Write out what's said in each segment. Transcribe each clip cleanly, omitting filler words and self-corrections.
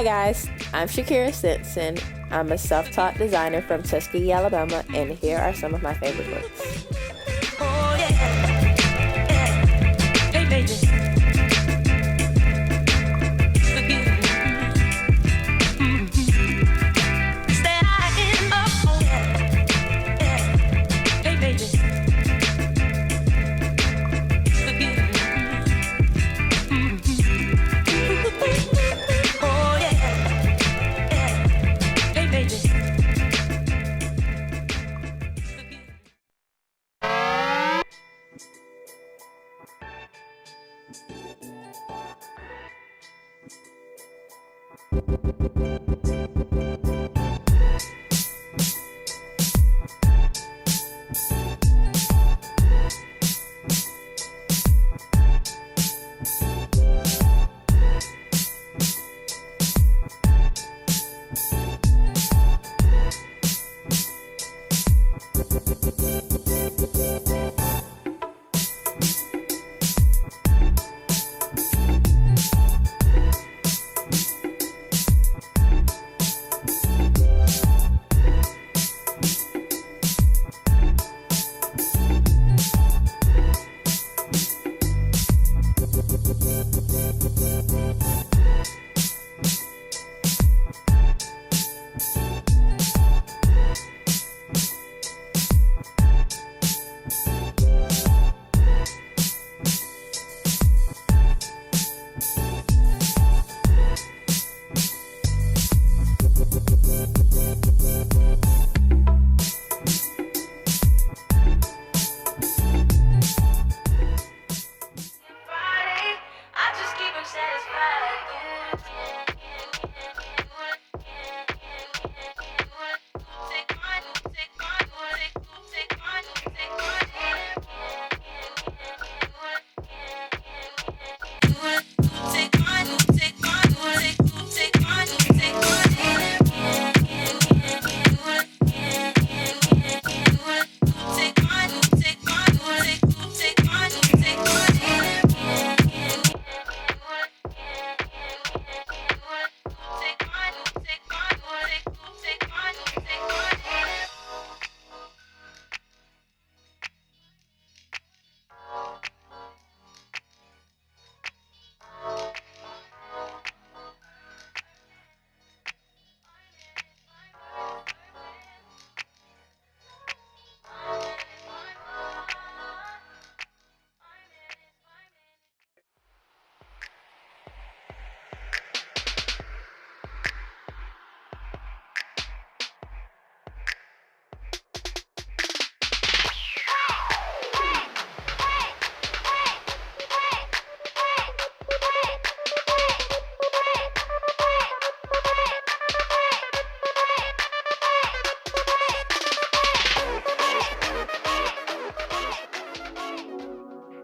Hi guys, I'm Shakira Stinson. I'm a self-taught designer from Tuskegee, Alabama, and here are some of my favorite looks. Oh yeah, hey baby.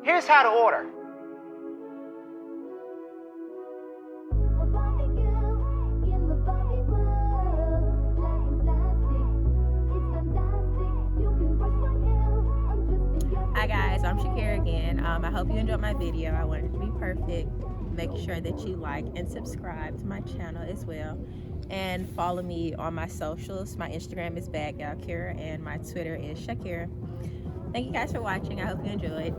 Here's how to order. Hi guys, I'm Shakira again. I hope you enjoyed my video. I wanted it to be perfect. Make sure that you like and subscribe to my channel as well. And follow me on my socials. My Instagram is BadGalKira and my Twitter is Shakira. Thank you guys for watching. I hope you enjoyed.